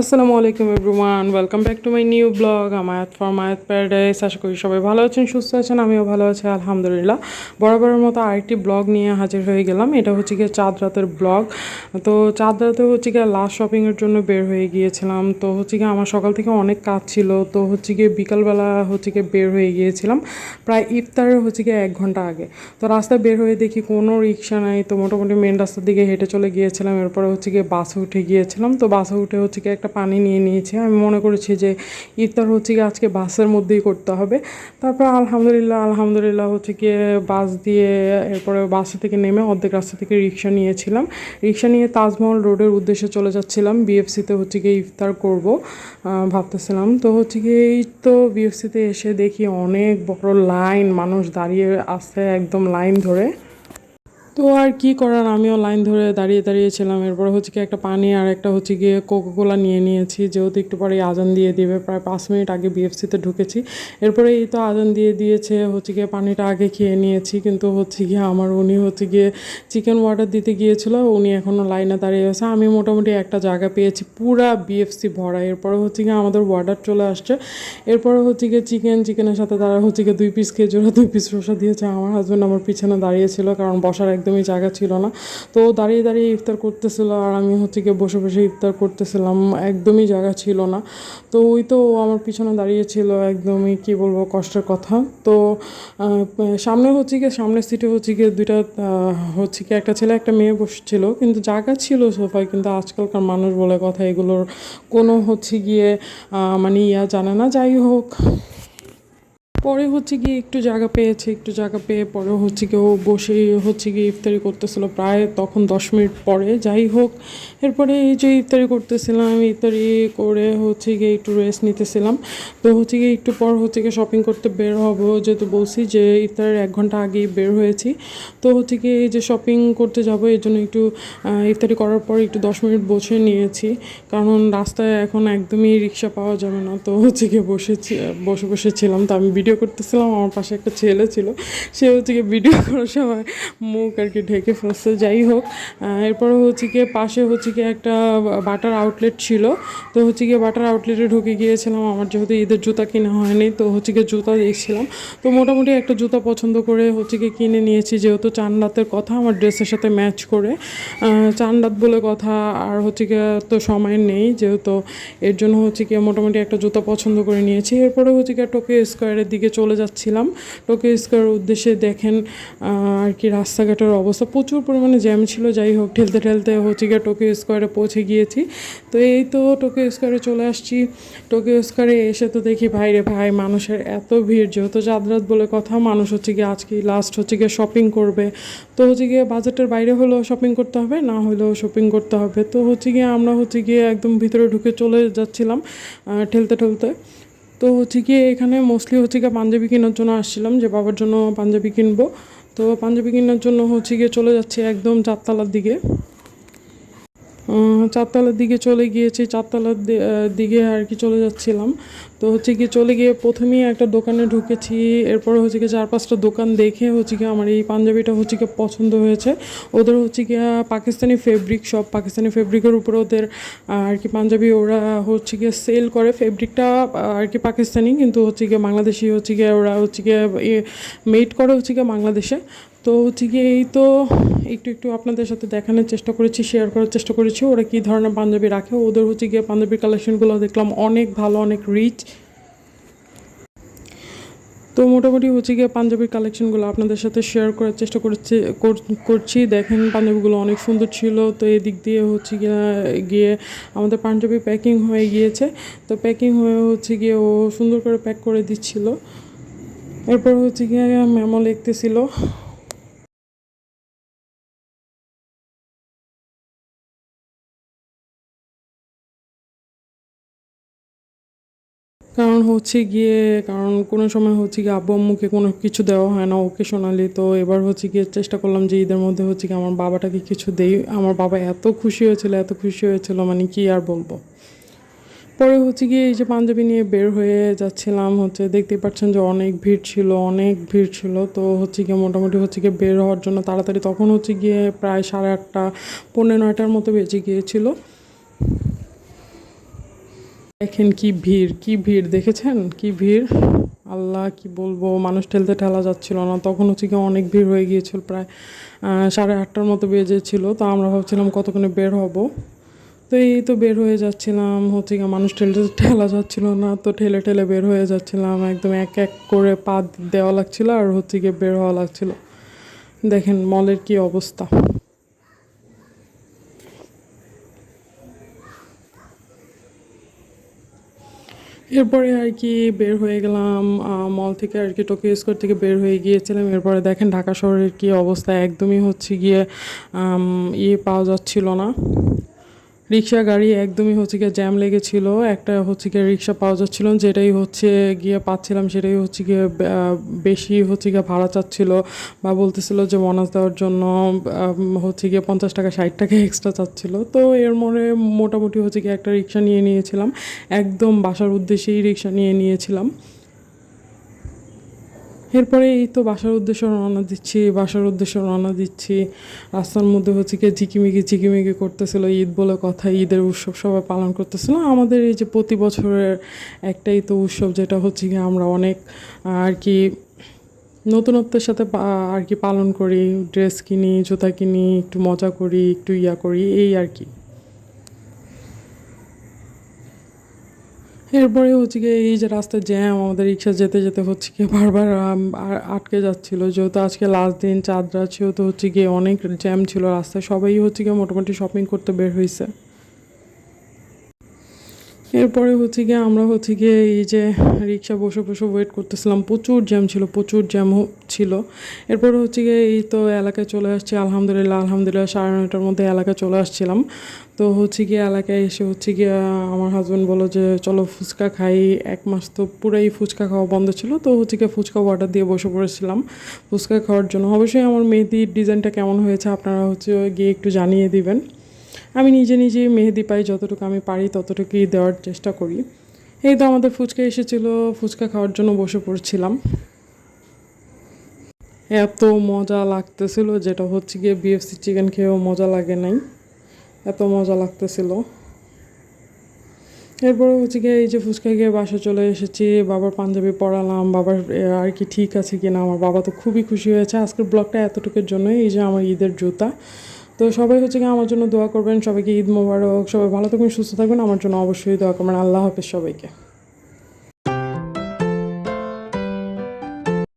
আসসালামু আলাইকুম everyone, welcome back to my new blog আমায়াত ফর মায়াত প্যারাডাইস। আশা করি সবাই ভালো আছেন, সুস্থ আছেন, আমিও ভালো আছি আলহামদুলিল্লাহ। বরাবরের মতো আরেকটি ব্লগ নিয়ে হাজির হয়ে গেলাম। এটা হচ্ছে গিয়ে চাঁদ রাতের ব্লগ। তো চাঁদ রাতে হচ্ছে গিয়ে লাস্ট শপিংয়ের জন্য বের হয়ে গিয়েছিলাম। তো হচ্ছে গিয়ে আমার সকাল থেকে অনেক কাজ ছিল, তো হচ্ছে গিয়ে বিকালবেলা হচ্ছে গিয়ে বের হয়ে গিয়েছিলাম প্রায় ইফতারের হচ্ছে গিয়ে 1 ঘন্টা আগে। তো রাস্তায় বের হয়ে দেখি কোনো রিক্সা নাই, তো মোটামুটি মেন রাস্তার দিকে হেঁটে চলে গিয়েছিলাম। এরপরে হচ্ছে গিয়ে বাসে উঠে গিয়েছিলাম। তো বাসে উঠে হচ্ছে গিয়ে একটা পানি নিয়ে নিয়েছি। আমি মনে করেছি যে ইফতার হচ্ছে গিয়ে আজকে বাসের মধ্যেই করতে হবে। তারপর আলহামদুলিল্লাহ হচ্ছে গিয়ে বাস দিয়ে এরপরে বাসা থেকে নেমে অর্ধেক রাস্তা থেকে রিক্সা নিয়েছিলাম। রিক্সা নিয়ে তাজমহল রোডের উদ্দেশ্যে চলে যাচ্ছিলাম। বিএফসিতে হচ্ছে গিয়ে ইফতার করব ভাবতেছিলাম। তো হচ্ছে গিয়ে এই তো বিএফসিতে এসে দেখি অনেক বড় লাইন, মানুষ দাঁড়িয়ে আছে একদম লাইন ধরে। তো আর কি করার, আমিও লাইন ধরে দাঁড়িয়েছিলাম। এরপরে হচ্ছে কি একটা পানি আর একটা হচ্ছে গিয়ে কোকোকোলা নিয়ে নিয়েছি, যেহেতু একটু পরে আজান দিয়ে দিবে। প্রায় 5 মিনিট আগে বিএফসিতে ঢুকেছি। এরপরে এই তো আজান দিয়ে দিয়েছে, হচ্ছে গিয়ে পানিটা আগে খেয়ে নিয়েছি। কিন্তু হচ্ছে গিয়ে উনি হচ্ছে গিয়ে চিকেন অর্ডার দিতে গিয়েছিল, উনি এখনও লাইনে দাঁড়িয়ে আছে। আমি মোটামুটি একটা জায়গা পেয়েছি, পুরা বিএফসি ভরা। এরপরে হচ্ছে গিয়ে আমাদের অর্ডার চলে আসছে। এরপরে হচ্ছে গিয়ে চিকেনের সাথে তারা হচ্ছে গিয়ে 2 পিস খেজুরা 2 পিস শসা দিয়েছে। আমার হাজব্যান্ড আমার পিছনে দাঁড়িয়েছিল, কারণ বসার একদমই জায়গা ছিল না। তো দাঁড়িয়ে ইফতার করতেছিল, আর আমি হচ্ছে গিয়ে বসে ইফতার করতেছিলাম, একদমই জায়গা ছিল না। তো ওই তো ও আমার পিছনে দাঁড়িয়েছিল, একদমই কি বলবো কষ্টের কথা। তো সামনে হচ্ছে গিয়ে সামনের সিটে হচ্ছে গিয়ে দুইটা হচ্ছে গিয়ে একটা ছেলে একটা মেয়ে বসছিল, কিন্তু জায়গা ছিল সোফায়। কিন্তু আজকালকার মানুষ বলে কথা, এগুলোর কোনো হচ্ছে গিয়ে মানে জানে না। যাই হোক, পরে হচ্ছে গিয়ে একটু জায়গা পেয়ে পরে হচ্ছে গিয়ে ও বসে হচ্ছে গিয়ে ইফতারি করতেছিল, প্রায় তখন 10 মিনিট পরে। যাই হোক, এরপরে এই যে ইফতারি করতেছিলাম, ইফতারি করে হচ্ছে গিয়ে একটু রেস্ট নিতেছিলাম। তো হচ্ছে গিয়ে একটু পর হচ্ছে গিয়ে শপিং করতে বের হব, যেহেতু বলছি যে ইফতারের 1 ঘন্টা আগেই বের হয়েছি। তো হচ্ছে গিয়ে এই যে শপিং করতে যাব, এই জন্য একটু ইফতারি করার পর একটু 10 মিনিট বসে নিয়েছি, কারণ রাস্তায় এখন একদমই রিক্সা পাওয়া যাবে না। তো হচ্ছে গিয়ে বসেছিলাম। তো আমি ভিডিও করতেছিলাম, আমার পাশে একটা ছেলে ছিল, সে হচ্ছে গিয়ে ভিডিও করার সময় মুখ আর কি ঢেকে ফেলছে। যাই হোক, এরপরে হচ্ছে গিয়ে পাশে হচ্ছে গিয়ে একটা বাটার আউটলেট ছিল। তো হচ্ছে গিয়ে বাটার আউটলেটে ঢুকে গিয়েছিলাম। আমার যেহেতু ঈদের জুতা কিনা হয়নি, তো হচ্ছে গিয়ে জুতা দেখছিলাম। তো মোটামুটি একটা জুতা পছন্দ করে হচ্ছে গিয়ে কিনে নিয়েছি, যেহেতু চান রাতের কথা, আমার ড্রেসের সাথে ম্যাচ করে। চান রাত বলে কথা, আর হচ্ছে গিয়ে তো সময় নেই যেহেতু, এর জন্য হচ্ছে গিয়ে মোটামুটি একটা জুতা পছন্দ করে নিয়েছি। এরপরে হচ্ছে গিয়ে টোকিও স্কোয়ারের দিকে চলে যাচ্ছিলাম। টোকিও স্কোয়ারের উদ্দেশ্যে দেখেন আর কি রাস্তাঘাটের অবস্থা, প্রচুর পরিমাণে জ্যাম ছিল। যাই হোক, ঠেলতে হচ্ছে গিয়ে টোকিও স্কোয়ারে পৌঁছে গিয়েছি। তো এই তো টোকিও স্কোয়ারে চলে আসছি। টোকিও স্কোয়ারে এসে তো দেখি ভাইরে ভাই, মানুষের এত ভিড়, যেহেতু চাঁদ রাত বলে কথা, মানুষ হচ্ছে গিয়ে আজকে লাস্ট হচ্ছে গিয়ে শপিং করবে। তো হচ্ছে গিয়ে বাজেটের বাইরে হলেও শপিং করতে হবে, না হলেও শপিং করতে হবে। তো হচ্ছে গিয়ে আমরা হচ্ছে গিয়ে একদম ভিতরে ঢুকে চলে যাচ্ছিলাম ঠেলতে। তো হচ্ছে গিয়ে এখানে মোস্টলি হচ্ছে গিয়ে পাঞ্জাবি কেনার জন্য আসছিলাম, যে বাবার জন্য পাঞ্জাবি কিনবো। তো পাঞ্জাবি কেনার জন্য হচ্ছে গিয়ে চলে যাচ্ছি একদম চারতলার দিকে। চারতলার দিকে চলে গিয়েছি, দিকে আর কি চলে যাচ্ছিলাম। তো হচ্ছে গিয়ে চলে গিয়ে প্রথমেই একটা দোকানে ঢুকেছি। এরপরে হচ্ছে গিয়ে 4-5টা দোকান দেখে হচ্ছে গিয়ে আমার এই পাঞ্জাবিটা হচ্ছে গিয়ে পছন্দ হয়েছে। ওদের হচ্ছে গিয়ে পাকিস্তানি ফেব্রিক, সব পাকিস্তানি ফেব্রিকের উপরে ওদের আর কি পাঞ্জাবি ওরা হচ্ছে গিয়ে সেল করে। ফেব্রিকটা আর কি পাকিস্তানি, কিন্তু হচ্ছে গিয়ে বাংলাদেশি হচ্ছে গিয়ে ওরা হচ্ছে গিয়ে মেড করে হচ্ছে গিয়ে বাংলাদেশে। তো হচ্ছে গিয়ে এই তো একটু আপনাদের সাথে দেখানোর চেষ্টা করেছি, শেয়ার করার চেষ্টা করেছি ওরা কী ধরনের পাঞ্জাবি রাখে। ওদের হচ্ছে গিয়ে পাঞ্জাবির কালেকশনগুলো দেখলাম অনেক ভালো, অনেক রিচ। তো মোটামুটি হচ্ছে গিয়ে পাঞ্জাবির কালেকশনগুলো আপনাদের সাথে শেয়ার করার চেষ্টা করছি। দেখেন পাঞ্জাবিগুলো অনেক সুন্দর ছিল। তো এদিক দিয়ে হচ্ছে গিয়ে আমাদের পাঞ্জাবি প্যাকিং হয়ে গিয়েছে। তো প্যাকিং হয়ে হচ্ছে গিয়ে ও সুন্দর করে প্যাক করে দিচ্ছিল। এরপর হচ্ছে গিয়ে ম্যামও লিখতেছিল। কারণ কোনো সময় হচ্ছে গিয়ে আব্বু আম্মুকে কোনো কিছু দেওয়া হয় না ওকেশনালি। তো এবার হচ্ছে গিয়ে চেষ্টা করলাম যে ঈদের মধ্যে হচ্ছে গিয়ে আমার বাবাটাকে কিছু দেই। আমার বাবা এত খুশি হয়েছিল, মানে কি আর বলবো। পরে হচ্ছে গিয়ে এই যে পাঞ্জাবি নিয়ে বের হয়ে যাচ্ছিলাম, হচ্ছে দেখতেই পাচ্ছেন যে অনেক ভিড় ছিল। তো হচ্ছে গিয়ে মোটামুটি হচ্ছে গিয়ে বের হওয়ার জন্য তাড়াতাড়ি, তখন হচ্ছে গিয়ে প্রায় 8:30 পৌনে 9টার মতো বেজে গিয়েছিল। দেখেন কি ভিড় দেখেছেন কি ভিড়, আল্লাহ কি বলবো, মানুষ ঠেলতে ঠেলা যাচ্ছিল না। তখন হচ্ছে কি অনেক ভিড় হয়ে গিয়েছিল, প্রায় 8:30টার মতো বেজেছিল। তো আমরা ভাবছিলাম কতক্ষণে বের হব। তো এই তো বের হয়ে যাচ্ছিলাম, হচ্ছে কি মানুষ ঠেলতে ঠেলা যাচ্ছিল না, তো ঠেলে ঠেলে বের হয়ে যাচ্ছিলাম, একদম এক এক করে পা দেওয়া লাগছিল আর হচ্ছে গিয়ে বের হওয়া লাগছিল। দেখেন মলের কি অবস্থা। এরপরে আর কি বের হয়ে গেলাম মল থেকে, আর কি টোকিও স্কোয়ার থেকে বের হয়ে গিয়েছিলাম। এরপরে দেখেন ঢাকা শহরের কি অবস্থা, একদমই হচ্ছে গিয়ে পাওয়া যাচ্ছিল না। রিক্সা গাড়ি একদমই হচ্ছে গিয়ে জ্যাম লেগেছিল, একটা হচ্ছে গিয়ে রিক্সা পাওয়া যাচ্ছিল না, যেটাই হচ্ছে গিয়ে পাচ্ছিলাম সেটাই হচ্ছে গিয়ে বেশি হচ্ছে গিয়ে ভাড়া চাচ্ছিল, বা বলতেছিল যে বোনাস দেওয়ার জন্য হচ্ছে গিয়ে 50 টাকা 60 টাকা এক্সট্রা চাচ্ছিল। তো এর মনে মোটামুটি হচ্ছে গিয়ে একটা রিক্সা নিয়ে নিয়েছিলাম, একদম বাসার উদ্দেশ্যেই রিক্সা নিয়ে নিয়েছিলাম। এরপরে এই তো বাসার উদ্দেশ্যে রওনা দিচ্ছি। রাস্তার মধ্যে হচ্ছে গিয়ে ঝিকিমিকি করতেছিল, ঈদ বলে কথা, ঈদের উৎসব সবাই পালন করতেছিল। আমাদের এই যে প্রতি বছরের একটাই তো উৎসব, যেটা হচ্ছে গিয়ে আমরা অনেক আর কি নতুনত্বের সাথে আর কি পালন করি, ড্রেস কিনি, জুতা কিনি, একটু মজা করি, একটু ইয়া করি, এই আর কি। এরপরে হচ্ছে গিয়ে এই যে রাস্তায় জ্যাম, আমাদের রিক্সা যেতে যেতে হচ্ছে গিয়ে বারবার আটকে যাচ্ছিলো, যেহেতু আজকে লাস্ট দিন চাঁদ রাত, সেহেতু হচ্ছে গিয়ে অনেক জ্যাম ছিল রাস্তায়, সবাই হচ্ছে গিয়ে মোটামুটি শপিং করতে বের হয়েছে। এরপরে হচ্ছে গিয়ে আমরা হচ্ছে গিয়ে এই যে রিক্সা বসে বসে ওয়েট করতেছিলাম, প্রচুর জ্যাম ছিল, প্রচুর জ্যাম ছিল। এরপরে হচ্ছে গিয়ে এই তো এলাকায় চলে আসছি, আলহামদুলিল্লাহ 9:30টার মধ্যে এলাকায় চলে আসছিলাম। তো হচ্ছে গিয়ে এলাকায় এসে হচ্ছে গিয়ে আমার হাজব্যান্ড বললো যে চলো ফুচকা খাই। 1 মাস তো পুরাই ফুচকা খাওয়া বন্ধ ছিল, তো হচ্ছে গিয়ে ফুচকা অর্ডার দিয়ে বসে পড়েছিলাম ফুচকা খাওয়ার জন্য। অবশ্যই আমার মেহেদির ডিজাইনটা কেমন হয়েছে আপনারা হচ্ছে গিয়ে একটু জানিয়ে দিবেন। আমি নিজে মেহেদি পাই, যতটুকু আমি পারি ততটুকুই দেওয়ার চেষ্টা করি। এই তো আমাদের ফুচকা এসেছিলো, ফুচকা খাওয়ার জন্য বসে পড়ছিলাম। এত মজা লাগতেছিল, যেটা হচ্ছে গিয়ে বিএফসি চিকেন খেয়েও মজা লাগে নাই, এত মজা লাগতেছিল। এরপরে হচ্ছে গিয়ে এই যে ফুচকা গিয়ে বাসা চলে এসেছি, বাবার পাঞ্জাবি পরালাম, বাবার আর কি ঠিক আছে কিনা। আমার বাবা তো খুবই খুশি হয়েছে। আজকের ব্লগটা এতটুকুর জন্যই, এই যে আমার ঈদের জুতা। তো সবাই হচ্ছে গিয়ে আমার জন্য দোয়া করবেন, সবাইকে ঈদ মোবারক, সবাই ভালো থাকবেন, সুস্থ থাকবেন, আমার জন্য অবশ্যই দোয়া করবেন। আল্লাহ হাফেজ সবাইকে।